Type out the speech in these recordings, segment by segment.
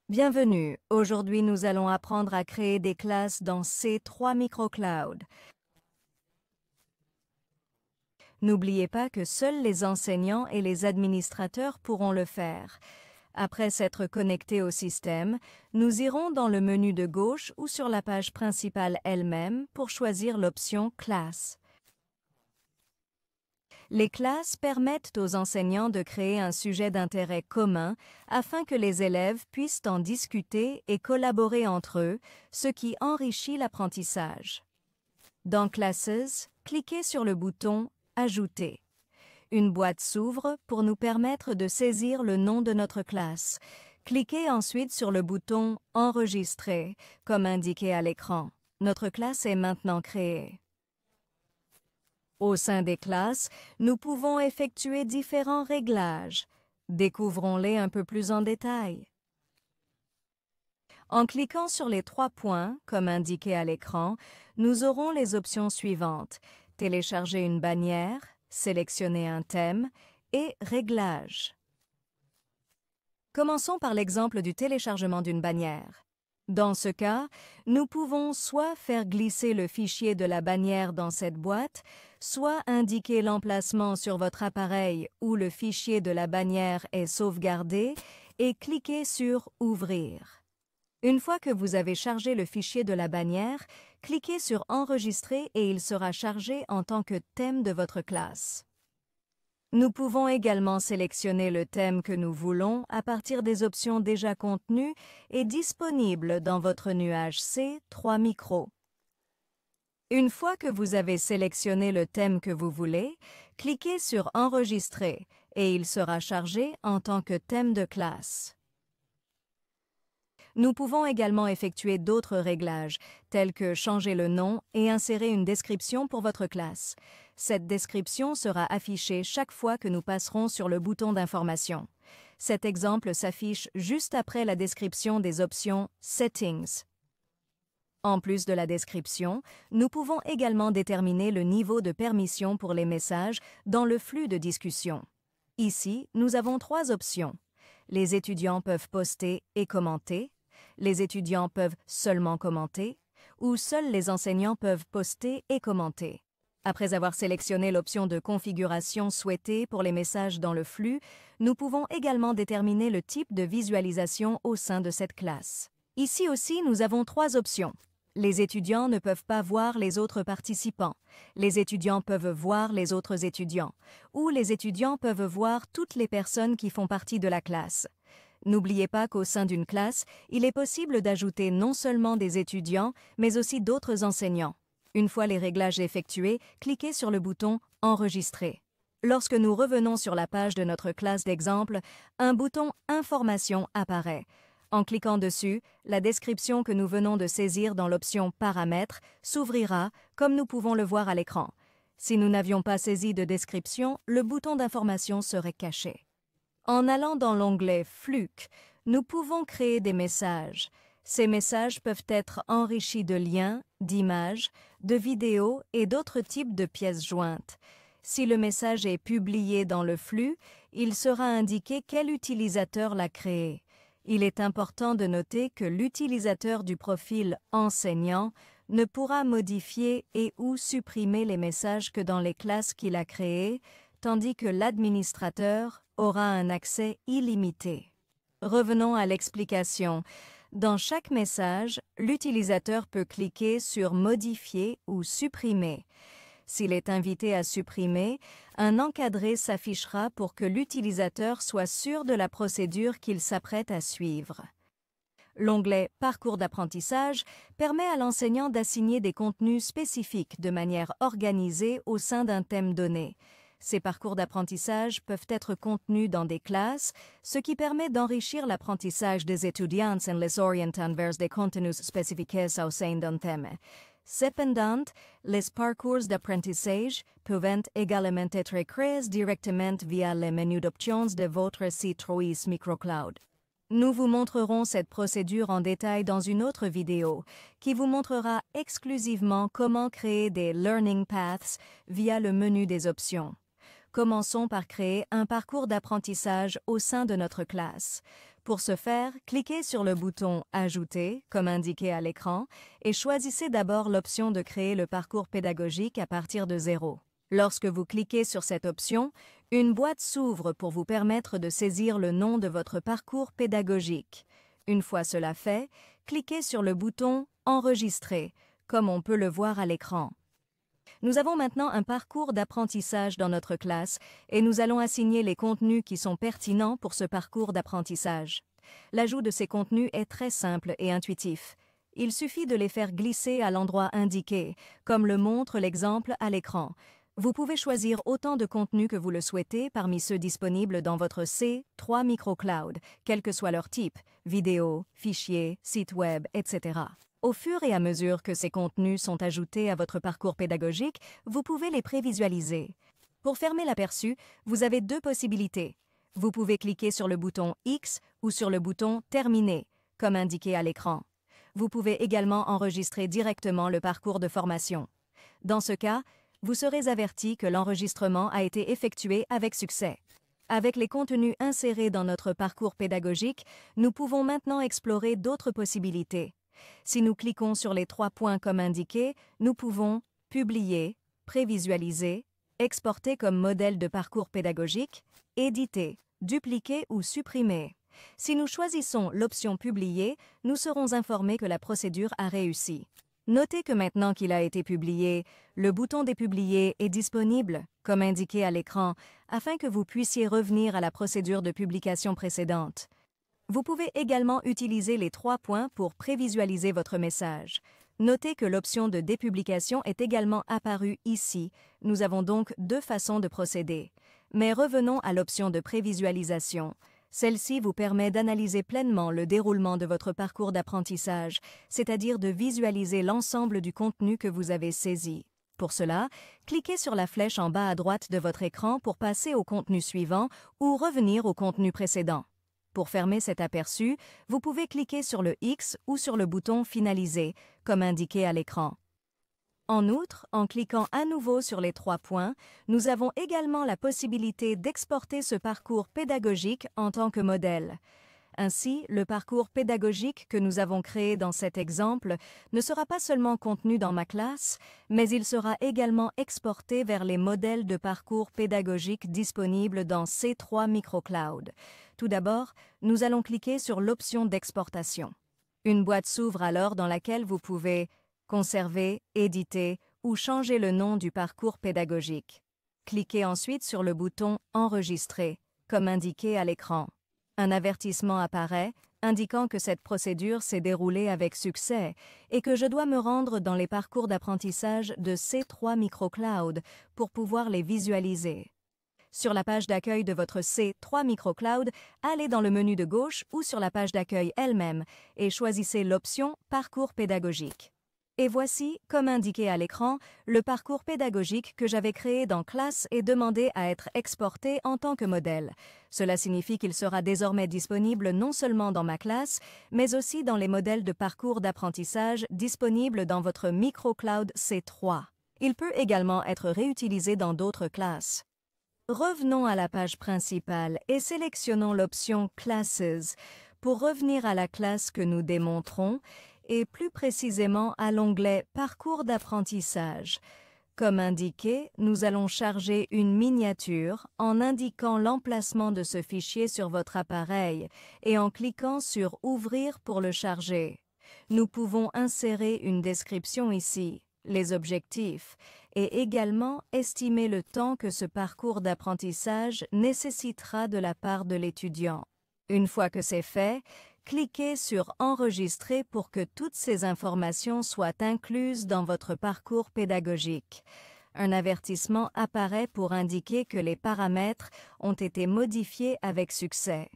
Bienvenue, aujourd'hui nous allons apprendre à créer des classes dans C3 Microcloud. N'oubliez pas que seuls les enseignants et les administrateurs pourront le faire. Après s'être connectés au système, nous irons dans le menu de gauche ou sur la page principale elle-même pour choisir l'option « Classe ». Les classes permettent aux enseignants de créer un sujet d'intérêt commun afin que les élèves puissent en discuter et collaborer entre eux, ce qui enrichit l'apprentissage. Dans Classes, cliquez sur le bouton « Ajouter ». Une boîte s'ouvre pour nous permettre de saisir le nom de notre classe. Cliquez ensuite sur le bouton « Enregistrer » comme indiqué à l'écran. Notre classe est maintenant créée. Au sein des classes, nous pouvons effectuer différents réglages. Découvrons-les un peu plus en détail. En cliquant sur les 3 points, comme indiqué à l'écran, nous aurons les options suivantes: télécharger une bannière, sélectionner un thème et réglages. Commençons par l'exemple du téléchargement d'une bannière. Dans ce cas, nous pouvons soit faire glisser le fichier de la bannière dans cette boîte, soit indiquer l'emplacement sur votre appareil où le fichier de la bannière est sauvegardé et cliquer sur « Ouvrir ». Une fois que vous avez chargé le fichier de la bannière, cliquez sur « Enregistrer » et il sera chargé en tant que thème de votre classe. Nous pouvons également sélectionner le thème que nous voulons à partir des options déjà contenues et disponibles dans votre nuage C3 Micro. Une fois que vous avez sélectionné le thème que vous voulez, cliquez sur « Enregistrer » et il sera chargé en tant que thème de classe. Nous pouvons également effectuer d'autres réglages, tels que changer le nom et insérer une description pour votre classe. Cette description sera affichée chaque fois que nous passerons sur le bouton d'information. Cet exemple s'affiche juste après la description des options « Settings ». En plus de la description, nous pouvons également déterminer le niveau de permission pour les messages dans le flux de discussion. Ici, nous avons 3 options. Les étudiants peuvent poster et commenter, les étudiants peuvent seulement commenter, ou seuls les enseignants peuvent poster et commenter. Après avoir sélectionné l'option de configuration souhaitée pour les messages dans le flux, nous pouvons également déterminer le type de visualisation au sein de cette classe. Ici aussi, nous avons 3 options. Les étudiants ne peuvent pas voir les autres participants. Les étudiants peuvent voir les autres étudiants. Ou les étudiants peuvent voir toutes les personnes qui font partie de la classe. N'oubliez pas qu'au sein d'une classe, il est possible d'ajouter non seulement des étudiants, mais aussi d'autres enseignants. Une fois les réglages effectués, cliquez sur le bouton « Enregistrer ». Lorsque nous revenons sur la page de notre classe d'exemple, un bouton « Information » apparaît. En cliquant dessus, la description que nous venons de saisir dans l'option « Paramètres » s'ouvrira, comme nous pouvons le voir à l'écran. Si nous n'avions pas saisi de description, le bouton d'information serait caché. En allant dans l'onglet « Fluke », nous pouvons créer des messages. Ces messages peuvent être enrichis de liens, d'images, de vidéos et d'autres types de pièces jointes. Si le message est publié dans le flux, il sera indiqué quel utilisateur l'a créé. Il est important de noter que l'utilisateur du profil « Enseignant » ne pourra modifier et ou supprimer les messages que dans les classes qu'il a créées, tandis que l'administrateur aura un accès illimité. Revenons à l'explication. Dans chaque message, l'utilisateur peut cliquer sur « Modifier » ou « Supprimer ». S'il est invité à supprimer, un encadré s'affichera pour que l'utilisateur soit sûr de la procédure qu'il s'apprête à suivre. L'onglet « Parcours d'apprentissage » permet à l'enseignant d'assigner des contenus spécifiques de manière organisée au sein d'un thème donné. Ces parcours d'apprentissage peuvent être contenus dans des classes, ce qui permet d'enrichir l'apprentissage des étudiants en les orientant vers des contenus spécifiques au sein d'un thème. Cependant, les parcours d'apprentissage peuvent également être créés directement via le menu d'options de votre C3 Microcloud. Nous vous montrerons cette procédure en détail dans une autre vidéo qui vous montrera exclusivement comment créer des Learning Paths via le menu des options. Commençons par créer un parcours d'apprentissage au sein de notre classe. Pour ce faire, cliquez sur le bouton « Ajouter » comme indiqué à l'écran et choisissez d'abord l'option de créer le parcours pédagogique à partir de zéro. Lorsque vous cliquez sur cette option, une boîte s'ouvre pour vous permettre de saisir le nom de votre parcours pédagogique. Une fois cela fait, cliquez sur le bouton « Enregistrer » comme on peut le voir à l'écran. Nous avons maintenant un parcours d'apprentissage dans notre classe et nous allons assigner les contenus qui sont pertinents pour ce parcours d'apprentissage. L'ajout de ces contenus est très simple et intuitif. Il suffit de les faire glisser à l'endroit indiqué, comme le montre l'exemple à l'écran. Vous pouvez choisir autant de contenus que vous le souhaitez parmi ceux disponibles dans votre C3 Microcloud, quel que soit leur type, vidéo, fichier, site web, etc. Au fur et à mesure que ces contenus sont ajoutés à votre parcours pédagogique, vous pouvez les prévisualiser. Pour fermer l'aperçu, vous avez deux possibilités. Vous pouvez cliquer sur le bouton X ou sur le bouton « Terminer », comme indiqué à l'écran. Vous pouvez également enregistrer directement le parcours de formation. Dans ce cas, vous serez averti que l'enregistrement a été effectué avec succès. Avec les contenus insérés dans notre parcours pédagogique, nous pouvons maintenant explorer d'autres possibilités. Si nous cliquons sur les 3 points comme indiqué, nous pouvons publier, prévisualiser, exporter comme modèle de parcours pédagogique, éditer, dupliquer ou supprimer. Si nous choisissons l'option publier, nous serons informés que la procédure a réussi. Notez que maintenant qu'il a été publié, le bouton dépublier est disponible, comme indiqué à l'écran, afin que vous puissiez revenir à la procédure de publication précédente. Vous pouvez également utiliser les 3 points pour prévisualiser votre message. Notez que l'option de dépublication est également apparue ici. Nous avons donc deux façons de procéder. Mais revenons à l'option de prévisualisation. Celle-ci vous permet d'analyser pleinement le déroulement de votre parcours d'apprentissage, c'est-à-dire de visualiser l'ensemble du contenu que vous avez saisi. Pour cela, cliquez sur la flèche en bas à droite de votre écran pour passer au contenu suivant ou revenir au contenu précédent. Pour fermer cet aperçu, vous pouvez cliquer sur le X ou sur le bouton « Finaliser », comme indiqué à l'écran. En outre, en cliquant à nouveau sur les 3 points, nous avons également la possibilité d'exporter ce parcours pédagogique en tant que modèle. Ainsi, le parcours pédagogique que nous avons créé dans cet exemple ne sera pas seulement contenu dans ma classe, mais il sera également exporté vers les modèles de parcours pédagogiques disponibles dans C3 Microcloud. Tout d'abord, nous allons cliquer sur l'option d'exportation. Une boîte s'ouvre alors dans laquelle vous pouvez conserver, éditer ou changer le nom du parcours pédagogique. Cliquez ensuite sur le bouton « Enregistrer », comme indiqué à l'écran. Un avertissement apparaît indiquant que cette procédure s'est déroulée avec succès et que je dois me rendre dans les parcours d'apprentissage de C3 Microcloud pour pouvoir les visualiser. Sur la page d'accueil de votre C3 Microcloud, allez dans le menu de gauche ou sur la page d'accueil elle-même et choisissez l'option « Parcours pédagogique ». Et voici, comme indiqué à l'écran, le parcours pédagogique que j'avais créé dans Classe et demandé à être exporté en tant que modèle. Cela signifie qu'il sera désormais disponible non seulement dans ma classe, mais aussi dans les modèles de parcours d'apprentissage disponibles dans votre Microcloud C3. Il peut également être réutilisé dans d'autres classes. Revenons à la page principale et sélectionnons l'option « Classes » pour revenir à la classe que nous démontrons et plus précisément à l'onglet « Parcours d'apprentissage ». Comme indiqué, nous allons charger une miniature en indiquant l'emplacement de ce fichier sur votre appareil et en cliquant sur « Ouvrir » pour le charger. Nous pouvons insérer une description ici, les objectifs, et également estimer le temps que ce parcours d'apprentissage nécessitera de la part de l'étudiant. Une fois que c'est fait, cliquez sur « Enregistrer » pour que toutes ces informations soient incluses dans votre parcours pédagogique. Un avertissement apparaît pour indiquer que les paramètres ont été modifiés avec succès.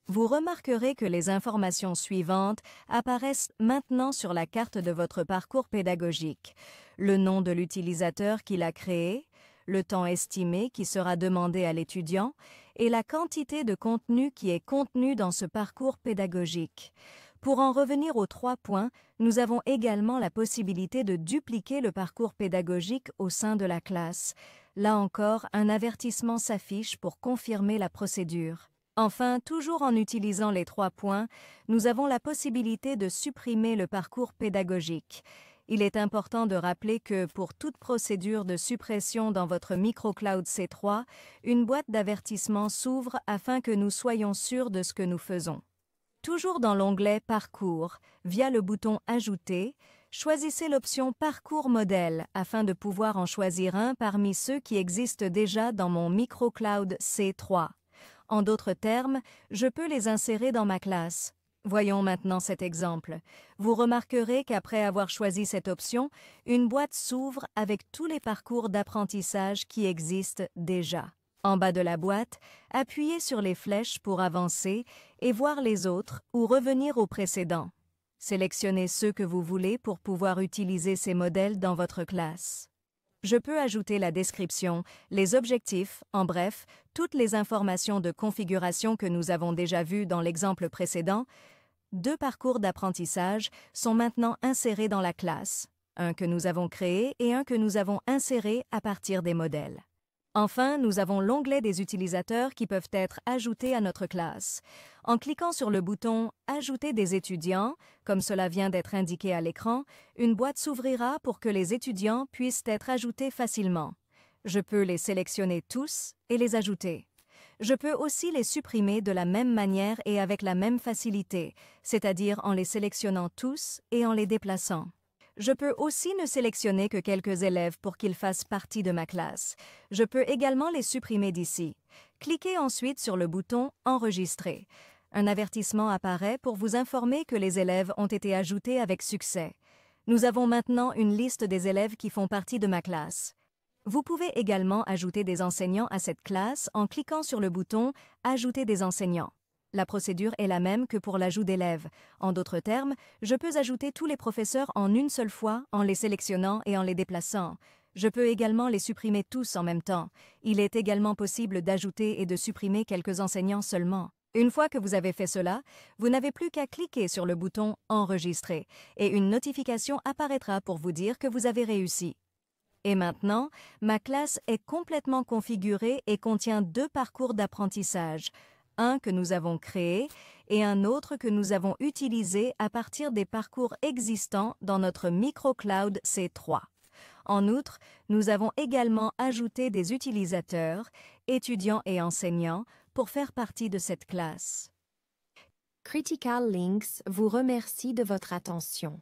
Vous remarquerez que les informations suivantes apparaissent maintenant sur la carte de votre parcours pédagogique. Le nom de l'utilisateur qui l'a créé, le temps estimé qui sera demandé à l'étudiant et la quantité de contenu qui est contenu dans ce parcours pédagogique. Pour en revenir aux 3 points, nous avons également la possibilité de dupliquer le parcours pédagogique au sein de la classe. Là encore, un avertissement s'affiche pour confirmer la procédure. Enfin, toujours en utilisant les 3 points, nous avons la possibilité de supprimer le parcours pédagogique. Il est important de rappeler que pour toute procédure de suppression dans votre microcloud C3, une boîte d'avertissement s'ouvre afin que nous soyons sûrs de ce que nous faisons. Toujours dans l'onglet Parcours, via le bouton Ajouter, choisissez l'option Parcours modèle afin de pouvoir en choisir un parmi ceux qui existent déjà dans mon microcloud C3. En d'autres termes, je peux les insérer dans ma classe. Voyons maintenant cet exemple. Vous remarquerez qu'après avoir choisi cette option, une boîte s'ouvre avec tous les parcours d'apprentissage qui existent déjà. En bas de la boîte, appuyez sur les flèches pour avancer et voir les autres ou revenir au précédent. Sélectionnez ceux que vous voulez pour pouvoir utiliser ces modèles dans votre classe. Je peux ajouter la description, les objectifs, en bref, toutes les informations de configuration que nous avons déjà vues dans l'exemple précédent. 2 parcours d'apprentissage sont maintenant insérés dans la classe, un que nous avons créé et un que nous avons inséré à partir des modèles. Enfin, nous avons l'onglet des utilisateurs qui peuvent être ajoutés à notre classe. En cliquant sur le bouton « Ajouter des étudiants », comme cela vient d'être indiqué à l'écran, une boîte s'ouvrira pour que les étudiants puissent être ajoutés facilement. Je peux les sélectionner tous et les ajouter. Je peux aussi les supprimer de la même manière et avec la même facilité, c'est-à-dire en les sélectionnant tous et en les déplaçant. Je peux aussi ne sélectionner que quelques élèves pour qu'ils fassent partie de ma classe. Je peux également les supprimer d'ici. Cliquez ensuite sur le bouton « Enregistrer ». Un avertissement apparaît pour vous informer que les élèves ont été ajoutés avec succès. Nous avons maintenant une liste des élèves qui font partie de ma classe. Vous pouvez également ajouter des enseignants à cette classe en cliquant sur le bouton « Ajouter des enseignants ». La procédure est la même que pour l'ajout d'élèves. En d'autres termes, je peux ajouter tous les professeurs en une seule fois en les sélectionnant et en les déplaçant. Je peux également les supprimer tous en même temps. Il est également possible d'ajouter et de supprimer quelques enseignants seulement. Une fois que vous avez fait cela, vous n'avez plus qu'à cliquer sur le bouton « Enregistrer » et une notification apparaîtra pour vous dire que vous avez réussi. Et maintenant, ma classe est complètement configurée et contient 2 parcours d'apprentissage. Un que nous avons créé et un autre que nous avons utilisé à partir des parcours existants dans notre microcloud C3. En outre, nous avons également ajouté des utilisateurs, étudiants et enseignants, pour faire partie de cette classe. Critical Links vous remercie de votre attention.